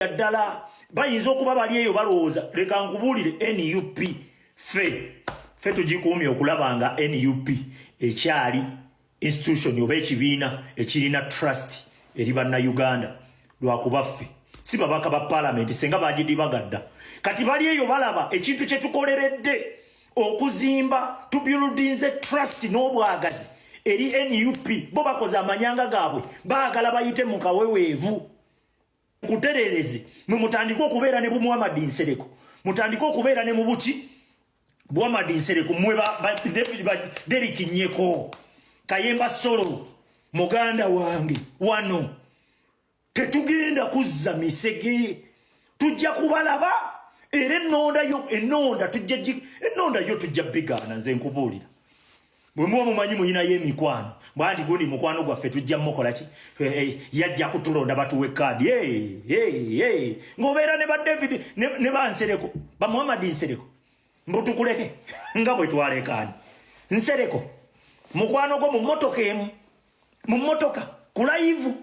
ddala bayinza okuba bali eyo balowooza leka nkubulire NUP fe tugikuumye okulaba nga NUP ekyali institution oba ekibiina ekirina trust eri bannayuganda lwakuba ffe si babaka ba parliament senga bagidibagadda kati bali eyo balaba ekintu kye tukoleredde okuzimba tubuildinze trust n'obwagazi eri NUP bo bakoze amanyanga gaabwe baagala bayite mu kaweweevu kuterereze mutandika okubeera ne Muhammad Nsereko mutandika okubeera ne mubuki Muhammad Nsereko mwe ba Derrick Nyeko Kayemba Solo muganda wange wano tetugenda kuzza misege tujja kubalaba era ennonda yo tujja bigana nze nkubuulira bwe muwa mumanyi muyina y'emikwano bwandi gundi mukwano gwaffe tujja mukola ki yajja kutulonda batuwe kadi ng'obeera ne ba David ne ba Nsereko ba Muhammad Nsereko mbutukuleke nga bwe twalekaani Nsereko mukwano gwo mu mmotoka emu mu mmotoka ku live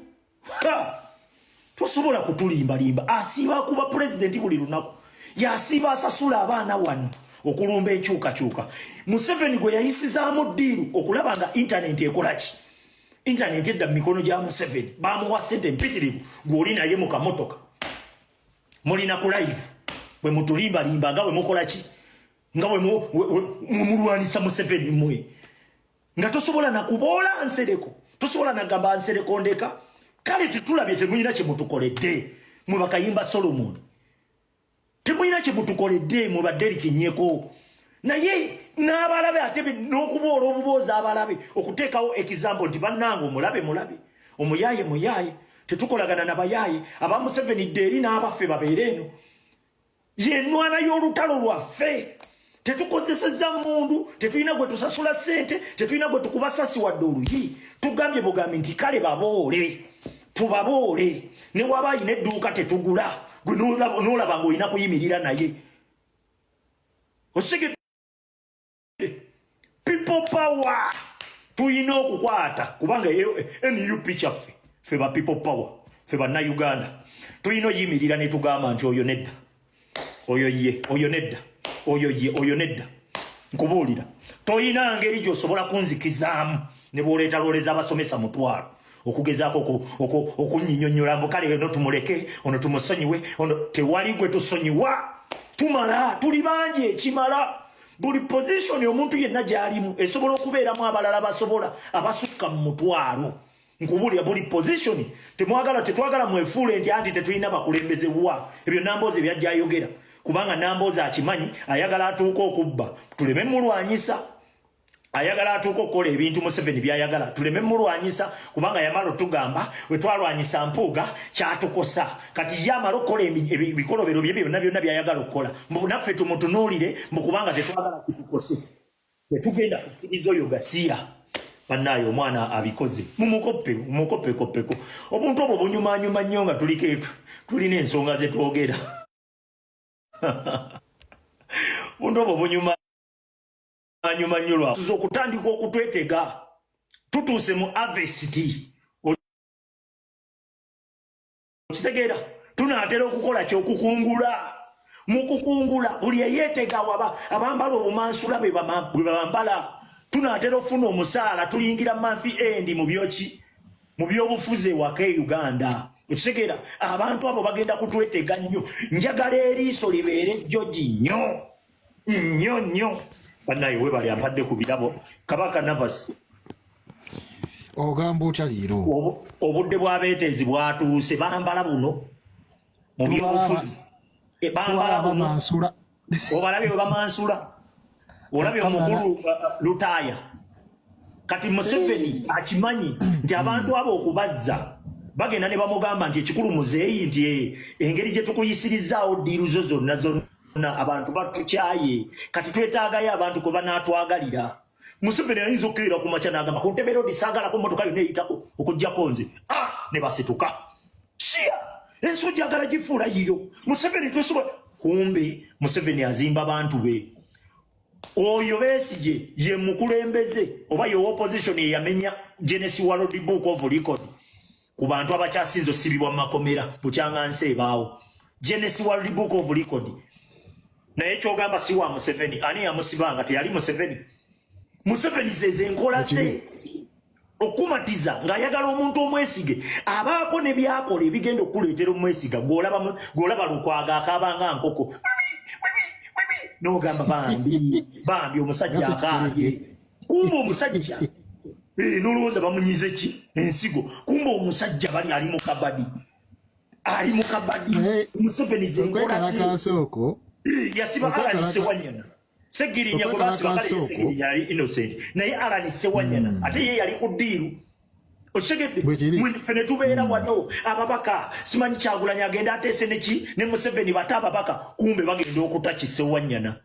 tosobola kutulimbalimba asiiba kuba pulezidenti buli lunaku yasiiba asasula abaana wano okulumba enkyukakyuka Museveni gwe yayisizaamu ddiiru okulaba nga internet ekola ki internet edda mu mikono gya Museveni bamuwa ssente mpitirivu gw'oli naye mu kamotoka mulina ku live bwe mutulimbalimba nga bwe mukola ki nga bwe mulwanisa Museveni mmwe nga tosobola na kuboola Nsereko tosobola na gamba Nsereko ndeka kale tetulabye temuyina kye mutukoledde mwe Bakayimba Solomon temuyina kye mutukoledde mwe ba Derrick Nyeko naye n'abalabe ate n'okuboola obuboozi abalabe okuteekawo ekizambo nti bannange mulabe omuyaye tetukolagana nabayaye aba Museveni ddeeri n'abaffe babeere eno y'ennwana y'olutalo lwaffe tetukozesezza mundu tetulina gwe tusasula ssente tetulina gwe tukuba sasi wadde oluyi tugambye bugambi nti kale baboole tubaboole ne waba ayina edduuka tetugula gwe n'olaba ng'olina kuyimirira naye osigedde people power tuyina okukwata kubanga NUP kyaffe ffe ba people power ffe bannayuganda tuyina oyimirira ne tugamba nti oyo nedda oyo nedda nkubuulira toyina ngeri gy'osobola kunzikizaamu ne bw'oleeta looleza abasomesa mutwalo okugezaako okunyinyonnyola mbu kale ono tumuleke ono tumusonyiwe ono tewali gwe tusonyiwa tumala tuli bangi ekimala buli position omuntu yenna gy'alimu esobola okubeeramu abalala basobola abasukka mu mutwalo nkubuulira buli position tetwagala mwefuule nti anti tetulina bakulembeze wa ebyo Nambooze byajja ayogera kubanga Nambooze akimanyi ayagala atuuka okubba tuleme mulwanyisa ayagala atuuka okukola ebintu Museveni byayagala tuleme mulwanyisa kubanga yamala otugamba we twalwanyisa Mpuuga kyatukosa kati yamala okukola ebikolobero bye byonna byayagala okukola naffe tumutunuulire kubanga tetwagala kutukose tetugenda kukkiriza oyo gasiira bannaayo omwana abikoze mumukoppeko obuntu obwo bunyumanyuma nnyo nga tulina ensonga ze twogera buntu obwo bunyuma anyuma nyulwa tuzo kutandika okutwetega tutuuse mu harvest okitegeera tunaatera okukola kyokukungula mukukungula buli eyeetega waba abambala obumansula bwe bambala tunaatera ofuna omusaala tuliyingira month end mu byoki mu byobufuzi ewaka Uganda okitegeera abantu abo bagenda kutwetega nnyo njagala eriiso libeere jjogi nnyo bannaye we bali ampadde ku birabo Kabaka Navas ogamba otya leero obudde bw'abeeteezi bwatuuse bambala buno mu byobufuzi bambala buno obalabye we bamansula olabye omukulu Lutaaya kati Museveni akimanyi nti abantu abo okubazza bagenda ne bamugamba nti ekikulu muzeeyi nti engeri gye tukuyisirizaawo ddiiru zonna abantu batukyaye kati twetaagayo abantu kwe banaatwagalira Museveni ayinza okukeera ku makya n'agamba ku ntebe road saagalako mmotoka yonna eyitako okuggyako nze ne basituka siya ensujja njagala gifuula yiyo Museveni twesobola kumbe Museveni azimba abantu be oyo Besigye ye mukulembeze oba ye opposition eyamenya Guinness World Book of Record ku bantu abakyasinzo sibibwa mu makomera bukyanganse ebaawo Genesis World Book of Record naye kyogamba si wa Museveni ani yamusibanga teyali Museveni zeze nkola ze okumatiza ng'ayagala omuntu omwesige abaako ne byakola ebigenda okuleetera omwesiga gw'olaba lukwaga akabanga nkoko n'ogamba bambi omusajja akaaye kumba omusajja n'olowooza bamunyize ki ensigo kumba omusajja bali ali mu kabadi Museveni ze nkola ze yasiba Alani Sewanyana Segirinya gwe basiba kale Segirinya yali innocent naye Alani Sewanyana ate ye yali ku ddiiru okitegedde fene tubeera wano ababaka simanyi Kyagulanyi agenda ateese neki ne Museveni bata ababaka kumbe bagenda okutta Sewanyana